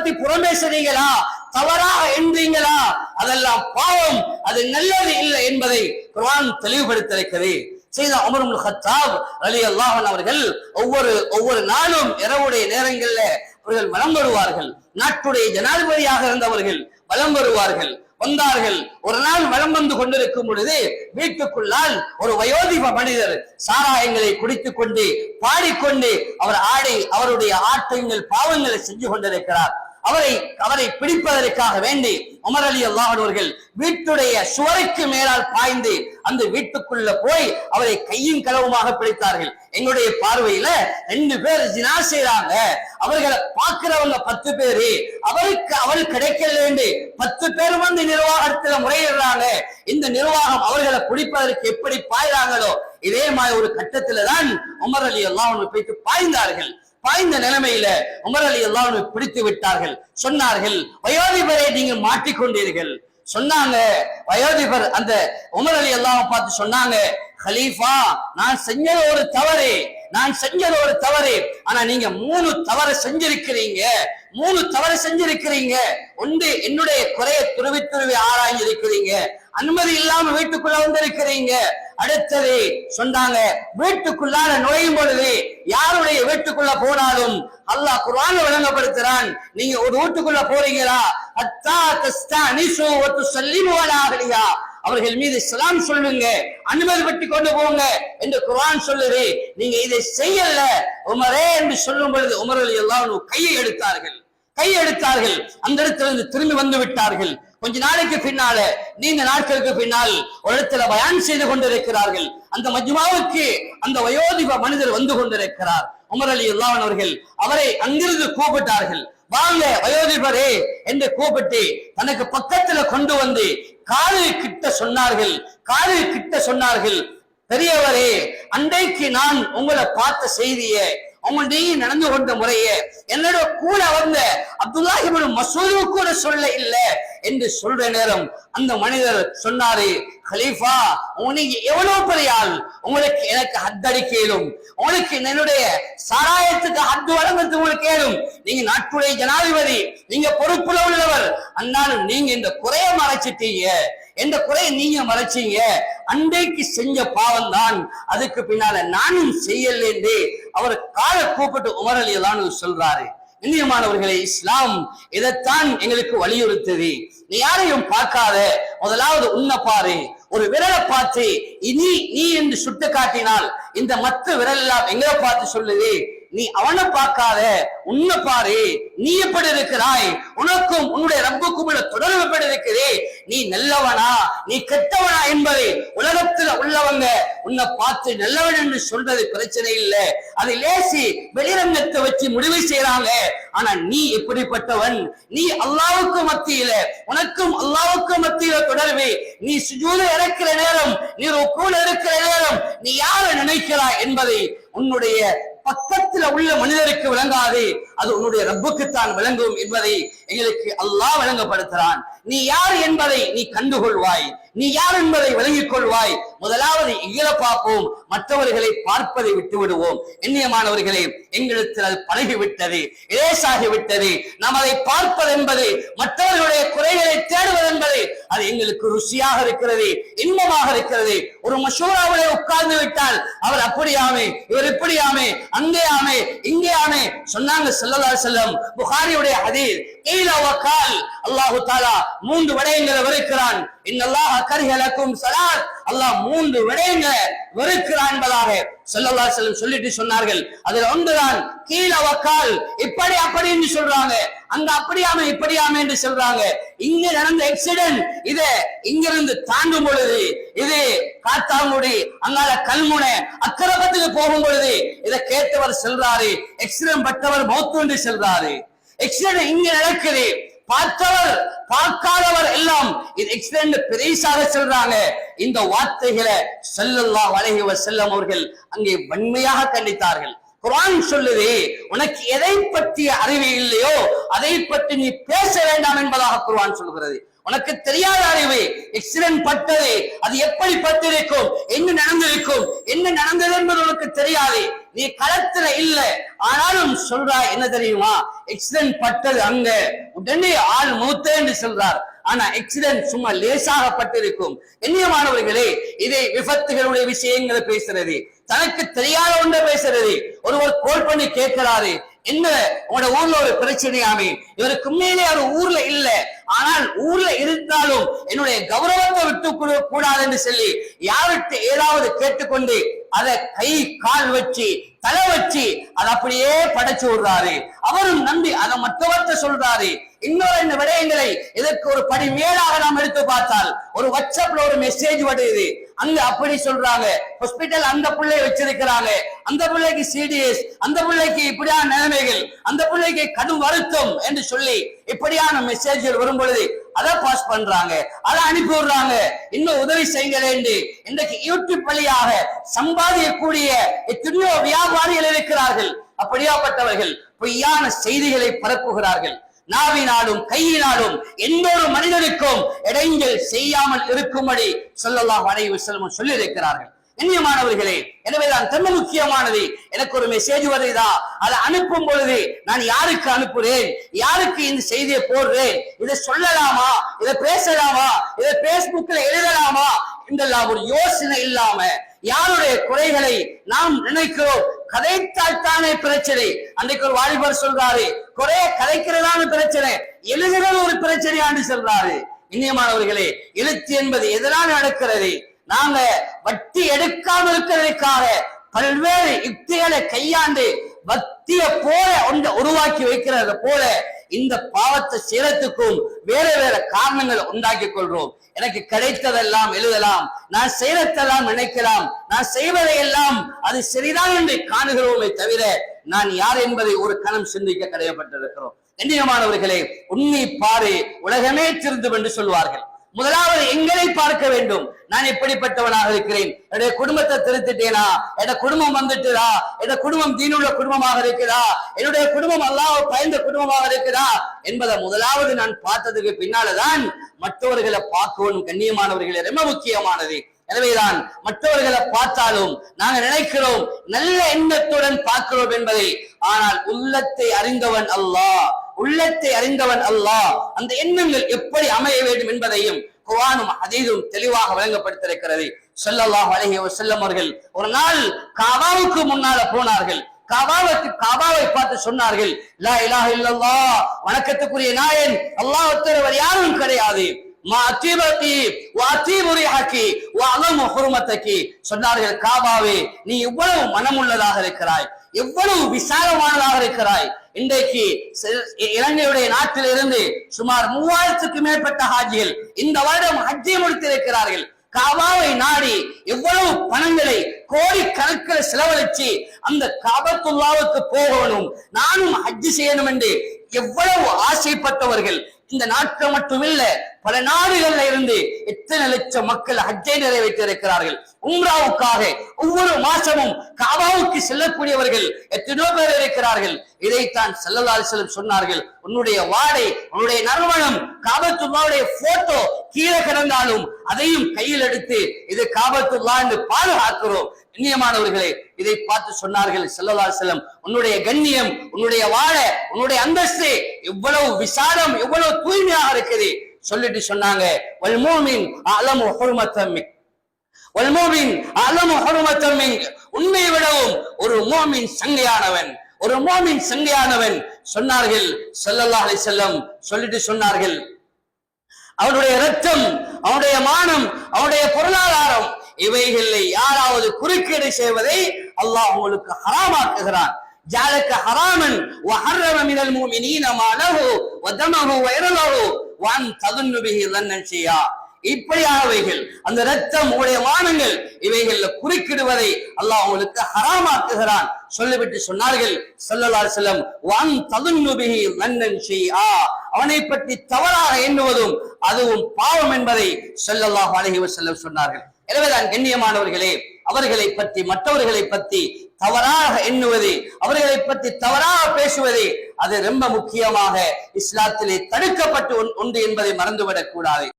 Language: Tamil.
பத்தி புறம்பேசுறீங்களா, தவறாக எண்றீங்களா, அதெல்லாம் பாவம், அது நல்லது இல்லை என்பதை குர்ஆன் தெளிவுபடுத்தியிருக்கிறது. செய்த உமர் இப்னு கத்தாப் ரலியல்லாஹு அன்ஹு அவர்கள் ஒவ்வொரு நாளும் இரவுடைய நேரங்களில் அவர்கள் வலம் வருவார்கள். நாட்டுடைய ஜனாதிபதியாக இருந்தவர்கள் வலம் வருவார்கள். வந்தார்கள். ஒரு நாள் வலம் வந்து கொண்டிருக்கும் பொழுது வீட்டுக்குள்ளால் ஒரு வயோதிப மனிதர் சாராயங்களை குடித்துக் கொண்டு பாடிக்கொண்டு அவருடைய ஆட்டங்கள் பாவங்களை செஞ்சு கொண்டிருக்கிறார். அவரை பிடிப்பதற்காக வேண்டி உமர் ரலியல்லாஹு அன்ஹு அவர்கள் வீட்டுடைய சுவருக்கு மேலால் பாய்ந்து அந்த வீட்டுக்குள்ள போய் அவரை கையும் களவுமாக பிடித்தார்கள். எங்களுடைய பார்வையில 2 பேர் ஜினா செய்றாங்க, அவர்களை பார்க்கிறவங்க 10 பேரு, அவருக்கு கிடைக்கல வேண்டி 10 பேர் வந்து நிர்வாகத்துல முறையிடுறாங்க. இந்த நிர்வாகம் அவர்களை பிடிப்பதற்கு எப்படி பாய்றாங்களோ இதே மாதிரி ஒரு கட்டத்துல தான் உமர் ரலியல்லாஹு அன்ஹு போயிட்டு பாய்ந்தார்கள். பாய்ந்த நிலைமையில உமர் ரலியல்லாஹு அன்ஹு பிடித்து விட்டார்கள். சொன்னார்கள், வயோதிபரை நீங்க மாட்டிக்கொண்டீர்கள். சொன்னாங்க வயோதிபர் அந்த உமர் ரலியல்லாஹு அன்ஹு பார்த்து சொன்னாங்க, கலீஃபா, நான் செஞ்சது ஒரு தவறு, ஆனா நீங்க 3 தவறு செஞ்சிருக்கிறீங்க. ஒன்று, என்னுடைய குறையை துருவி ஆராய்ஞ்சிருக்கிறீங்க, அனுமதி இல்லாம வீட்டுக்குள்ள வந்திருக்கிறீங்க. அடுத்தது சொன்னாங்க, வீட்டுக்குள்ளார நுழையும் பொழுது யாருடைய வீட்டுக்குள்ள போனாலும் அல்லாஹ் குர்ஆன்ல விளங்கப்படுத்துறான், நீங்க ஒரு வீட்டுக்குள்ள போறீங்களா, அத்தா தஸ்தனிசு வ துஸல்லிமு அலா அஹ்லிஹா, அவர்கள் மீது சலாம் சொல்லுங்க, அனுமதி பெற்று கொண்டு போங்க என்று குர்ஆன் சொல்லுது. நீங்க இதை செய்யல உமரே என்று சொல்லும் பொழுது உமர் ரலியல்லாஹு அன்ஹு கையை எடுத்தார்கள். அந்த இடத்திலிருந்து திரும்பி வந்து விட்டார்கள். கொஞ்ச நாளைக்கு பின்னால, நீண்ட நாட்களுக்கு பின்னால் ஒரு இடத்துல பயான் செய்து கொண்டிருக்கிறார்கள். அந்த மஜ்மாவுக்கு அந்த வயோதிப மனிதர் வந்து கொண்டிருக்கிறார். உமர் ரலியல்லாஹு அன்ஹு அவர்கள் அவரை அங்கிருந்து கூப்பிட்டார்கள். வாங்க வயோதிபரே என்று கூப்பிட்டு தனக்கு பக்கத்துல கொண்டு வந்து காலில் கிட்ட சொன்னார்கள், பெரியவரே, அன்றைக்கு நான் உங்களை பார்த்த செய்தியை, நீங்க நடந்து கொண்ட முறைய என்னோட கூட வந்த அப்துல்லாஹ் இப்னு மஸ்ஊத் கூட சொல்ல இல்ல என்று சொல்ற நேரம் அந்த மனிதர் சொன்னாரு, கலீஃபா, நீங்க எவ்வளவு பெரிய ஆள், உங்களுக்கு எனக்கு ஹத் அடிக்க இயலும், உங்களுக்கு என்னுடைய சாராயத்துக்கு ஹத் வழங்குறது உங்களுக்கு ஏலும், நீங்க நாட்டுடைய ஜனாதிபதி, நீங்க பொறுப்புல உள்ளவர், அண்ணாலும் நீங்க இந்த குறைய மறைச்சிட்டீங்க, எந்த குறையை நீங்க மறைச்சீங்க, அன்றைக்கு செஞ்ச பாவம் தான், அதுக்கு பின்னால நானும் செய்யல என்று அவர் காலை கூப்பிட்டு உமர் ரலியல்லாஹு அன்ஹு சொல்றாரு. இனியமானவர்களே, இஸ்லாம் இதைத்தான் எங்களுக்கு வலியுறுத்துது. நீ யாரையும் பார்க்காத, முதலாவது உன்னை பாரு. ஒரு விரலை பார்த்து நீ என்று சுட்டு காட்டினால் இந்த மற்ற விரல் எல்லாம் எங்களை பார்த்து சொல்லுது, நீ அவனை பார்க்காத, உன்னை பாரு, நீ எப்படி இருக்கிறாய், உனக்கும் உன்னுடைய ரப்புக்கும் உள்ள தொடர்பு எப்படி இருக்குது, நீ நல்லவனா நீ கெட்டவனா என்பதை உலகத்துல உள்ளவங்க உன்னை பார்த்து நல்லவன் என்று சொல்றது பிரச்சனை இல்லை, அதை லேசி வெளிரங்கத்தை வச்சு முடிவு செய்யறாங்க. ஆனா நீ எப்படிப்பட்டவன், நீ அல்லாஹ்வுக்கு மத்தியில, உனக்கும் அல்லாஹ்வுக்கும் மத்தியில தொடர்பு, நீ சுஜூத இருக்கிற நேரம், நீ ருக்கூல இருக்கிற நேரம், நீ யாரை நினைக்கிறாய் என்பதை உன்னுடைய பக்கத்துல உள்ள மனிதருக்கு விளங்காது, அது உன்னுடைய ரப்புக்குத்தான் விளங்கும் என்பதை எங்களுக்கு அல்லாஹ் விளங்கப்படுத்துறான். நீ யார் என்பதை நீ கண்டுகொள்வாய், நீ யார் என்பதை விளங்கிக் கொள்வாய். முதலாவது இயல பார்ப்போம், மற்றவர்களை பார்ப்பதை விட்டு விடுவோம். எண்ணியமானவர்களே, எங்களுக்கு அது பழகிவிட்டது, இலேசாகிவிட்டது. நாம் அதை பார்ப்பது என்பது, மற்றவர்களுடைய குறைகளை தேடுவது என்பது, அது எங்களுக்கு ருசியாக இருக்கிறது, இன்பமாக இருக்கிறது. ஒரு மஷூராவிலே உட்கார்ந்து விட்டால் அவர் அப்படியாமே, இவர் இப்படியாமே, அங்கே ஆமே, இங்கே ஆமே சொன்னாங்க ஸல்லல்லாஹு அலைஹி வஸல்லம். புகாரியுடைய ஹதீஸ், கீல வகால், அல்லாஹ் தஆலா 3 விடயங்களை வெறுக்கிறான். இன்னல்லாஹ கரிஹ லக்கும் ஸலாத், அல்லாஹ் 3 விடயங்களை வெறுக்கிறான் என்பதாக ஸல்லல்லாஹு அலைஹி வஸல்லம் சொல்லிட்டு சொன்னார்கள். அதுல ஒன்றுதான் கீல வகால், இப்படி அப்படி என்று சொல்றாங்க, அங்க அப்படியாமே இப்படியாமே என்று சொல்றாங்க. இங்க நடந்த ஆக்சிடென்ட், இதை இங்கிருந்து தாண்டும் பொழுது, இது காத்தாங்குடி அங்கால கல்முனை அக்கரபத்துக்கு போகும் பொழுது இதை கேட்டவர் செல்றாரு, ஆக்சிடென்ட் பட்டவர் மௌத்து என்று செல்றாரு. ஆக்சிடென்ட் இங்க நடக்குது, பார்த்தவர் பார்க்காதவர் எல்லாம் இது ஆக்சிடென்ட் பெரிசாக சொல்றாங்க. இந்த வார்த்தைகளை ஸல்லல்லாஹு அலைஹி வஸல்லம் அவர்கள் அங்கே வன்மையாக கண்டித்தார்கள். குர்ஆன் சொல்லுது, உனக்கு எதை பற்றிய அறிவு இல்லையோ அதை பற்றி நீ பேச வேண்டாம் என்பதாக குர்ஆன் சொல்கிறது. உனக்கு தெரியாத அறிவு. எக்ஸிடென்ட் பட்டது, அது எப்படி பட்டிருக்கும், என்ன நடந்திருக்கும், என்ன நடந்தது என்பது உனக்கு தெரியாது. நீ களத்துல இல்ல, ஆனாலும் சொல்றாய் என்ன தெரியுமா, எக்ஸிடென்ட் பட்டது அங்க, உடனே ஆள் மூத்தே என்று சொல்றார். ஆனா எக்ஸிடென்ட் சும்மா லேசாகப்பட்டிருக்கும். கண்ணியமானவர்களே, இதை விபத்துகளுடைய விஷயங்களை பேசுறது, தனக்கு தெரியாத ஒன்றை பேசுறது. ஒருவர் கால் பண்ணி கேட்கிறாரு, என்ன உங்களோட ஊர்ல ஒரு பிரச்சனையாமே, இவருக்கு உண்மையிலே அவர் ஊர்ல இல்ல, ஆனால் ஊர்ல இருந்தாலும் என்னுடைய கௌரவத்தை விட்டு கூடாது என்று சொல்லி யார்கிட்ட ஏதாவது கேட்டுக்கொண்டு அதை கை கால் வச்சு தலை வச்சு அதை அப்படியே படைச்சு விடுறாரு. அவரும் நம்பி அதை மற்றவர்கிட்ட சொல்றாரு. இன்னொரு இந்த விடயங்களை இதற்கு ஒரு படி மேலாக நாம் எடுத்து பார்த்தால், ஒரு வாட்ஸ்அப்ல ஒரு மெசேஜ் வருது, அங்க அப்படி சொல்றாங்க, ஹாஸ்பிட்டல் அந்த பிள்ளை வச்சிருக்கிறாங்க, அந்த பிள்ளைக்கு சிடிஎஸ், அந்த பிள்ளைக்கு இப்படியான நிலைமைகள், அந்த பிள்ளைக்கு கடும் வருத்தம் என்று சொல்லி இப்படியான மெசேஜ்கள் வரும் பொழுது அதை பாஸ் பண்றாங்க, அதை அனுப்பி விடுறாங்க. இன்னும் உதவி செய்யுங்களேன். இன்றைக்கு யூடியூப் வழியாக சம்பாதிக்கக்கூடிய எத்தனையோ வியாபாரிகள் இருக்கிறார்கள். அப்படியாப்பட்டவர்கள் பொய்யான செய்திகளை பரப்புகிறார்கள். நாவினாலும் கையினாலும் எந்த ஒரு மனிதனுக்கும் இடைஞ்சல் செய்யாமல் இருக்கும்படி ஸல்லல்லாஹு அலைஹி வஸல்லம் சொல்லி இருக்கிறார்கள். கண்ணியமானவர்களே, எனவேதான் ரொம்ப முக்கியமானது, எனக்கு ஒரு மெசேஜ் வருதா, அதை அனுப்பும் பொழுது நான் யாருக்கு அனுப்புறேன், யாருக்கு இந்த செய்தியை போடுறேன், இதை சொல்லலாமா, இதை பேசலாமா, இதை பேஸ்புக்ல எழுதலாமா என்றெல்லாம் ஒரு யோசனை இல்லாம யாருடைய குறைகளை நாம் நினைக்கிறோம். கதைத்தால் தானே பிரச்சனை. அன்றைக்கு ஒரு வாலிபர் சொல்றாரு, குறைய கதைக்கிறதான பிரச்சனை, எழுதுறது ஒரு பிரச்சனையான்னு சொல்றாரு. கண்ணியமானவர்களே, எழுத்து என்பது எதனால் நடக்கிறது? நாங்க வட்டி எடுக்காம இருக்கிறதுக்காக பல்வேறு யுக்திகளை கையாண்டு வட்டிய போல ஒன்றை உருவாக்கி வைக்கிறது போல இந்த பாவத்தை செய்யறதுக்கும் வேற வேற காரணங்களை உண்டாக்கி கொள்றோம். எனக்கு கிடைத்ததெல்லாம் எழுதலாம், நான் செய்யறதெல்லாம் நினைக்கலாம், நான் செய்வதையெல்லாம் அது சரிதான் என்று காணுகிறோமே தவிர நான் யார் என்பதை ஒரு கணம் சிந்திக்க கடமைப்பட்டிருக்கிறோம். கண்ணியமானவர்களே, உன்னை பாரு உலகமே திருந்தும் என்று சொல்வார்கள். முதலாவது எங்களை பார்க்க வேண்டும். நான் எப்படிப்பட்டவனாக இருக்கிறேன், என்னுடைய குடும்பத்தை திருத்திட்டேனா, என்னோட குடும்பம் வந்துட்டுதா, என்னோட குடும்பம் தீனுள்ள குடும்பமாக இருக்குதா, என்னுடைய குடும்பம் அல்லாஹ் பயந்த குடும்பமாக இருக்குதா என்பதை முதலாவது நான் பார்த்ததுக்கு பின்னால்தான் மற்றவர்களை பார்க்கவும் கண்ணியமானவர்களே ரொம்ப முக்கியமானது. எனவேதான் மற்றவர்களை பார்த்தாலும் நாங்க நினைக்கிறோம் நல்ல எண்ணத்துடன் பார்க்கிறோம் என்பதை, ஆனால் உள்ளத்தை அறிந்தவன் அல்லாஹ், உள்ளத்தை அறிந்தவன் அல்லாஹ். அந்த எண்ணங்கள் எப்படி அமைய வேண்டும் என்பதையும் குர்ஆனும் ஹதீஸும் தெளிவாக வழங்கப்படுத்திருக்கிறது. ஸல்லல்லாஹு அலைஹி வஸல்லம் அவர்கள் ஒரு நாள் காபாவுக்கு முன்னால போனார்கள். காபாவை பார்த்து சொன்னார்கள், லா இலாஹ இல்லல்லாஹ், வணக்கத்துக்குரிய நாயன் அல்லாஹ் ஒருவர் யாரும் கிடையாது. சொன்னார்கள், காபாவே நீ இவ்வளவு மனமுள்ளதாக இருக்கிறாய், எவ்வளவு விசாலமானதாக இருக்கிறாய். இன்றைக்கு இலங்கையுடைய நாட்டில் இருந்து சுமார் 3000க்கும் மேற்பட்ட ஹாஜிகள் இந்த வருடம் ஹஜ்ஜை முடித்திருக்கிறார்கள். காபாவை நாடி எவ்வளவு பணங்களை கோடிக்கணக்கில் செலவழிச்சு அந்த காபத்துல்லாவுக்கு போகணும், நானும் ஹஜ்ஜி செய்யணும் என்று எவ்வளவு ஆசைப்பட்டவர்கள் இந்த நாட்டில் மட்டுமில்ல பல நாடுகள்ல இருந்து எத்தனை லட்சம் மக்கள் ஹஜ்ஜை நிறைவேற்றிருக்கிறார்கள். உம்ராவுக்காக ஒவ்வொரு மாசமும் காபாவுக்கு செல்லக்கூடியவர்கள் எத்தனையோ பேர் இருக்கிறார்கள். இதைத்தான் ஸல்லல்லாஹு அலைஹி வஸல்லம் சொன்னார்கள், உன்னுடைய வாடை, உன்னுடைய நறுமணம் காபத்துல்லாவுடைய போட்டோ கீழே கிடந்தாலும் அதையும் கையில் எடுத்து இது காபத்துல்லா என்று பாதுகாக்கிறோம். கண்ணியமானவர்களே, இதை பார்த்து சொன்னார்கள் ஸல்லல்லாஹு அலைஹி வஸல்லம், உன்னுடைய கண்ணியம், உன்னுடைய வாழை, உன்னுடைய அந்தஸ்து எவ்வளவு விசாலம், எவ்வளவு தூய்மையாக இருக்குது சொல்லிட்டு சொன்னாங்க, வல் மூமின் அலமு ஹுர்மத்தம் மிக், வல் மூமின் அலமு ஹுர்மத்தம் மிக், உண்மையை விடவும் ஒரு மூமின் சங்கையானவன், ஒரு மூமின் சங்கையானவன் சொன்னார்கள் ஸல்லல்லாஹு அலைஹி வஸல்லம். சொல்லிட்டு சொன்னார்கள், அவனுடைய இரத்தம், அவனுடைய மானம், அவனுடைய பொருளாதாரம் இவைகளை யாராவது குறுக்கீடு செய்வதை அல்லாஹ் உங்களுக்கு ஹராமாக்குகிறான். ஜாலக ஹராமன் வஹர்ரம மினல் முஃமினீன மா லஹு வதமஹு வயரலஹு வன் ததுன்னு பிஹி லன்னன் ஷியா. இப்படியானவைகள் அந்த இரத்தம், உடைய மானங்கள் இவைகள்ல குறுக்கிடுவதை அல்லாஹ் உங்களுக்கு ஹராமாக்குகிறான். சொல்லிவிட்டு சொன்னார்கள் ஸல்லல்லாஹு அலைஹி வஸல்லம், வன் ததுன்னு பிஹி லன்னன் ஷியா, அவனை பற்றி தவறாக எண்ணுவதும் அதுவும் பாவம் என்பதை ஸல்லல்லாஹு அலைஹி வஸல்லம் சொன்னார்கள். எனவேதான் கண்ணியமானவர்களே, அவர்களை பற்றி, மற்றவர்களை பற்றி தவறாக எண்ணுவது, அவர்களை பற்றி தவறாக பேசுவது, அது ரொம்ப முக்கியமாக இஸ்லாத்திலே தடுக்கப்பட்டு ஒன்று என்பதை மறந்துவிடக் கூடாது.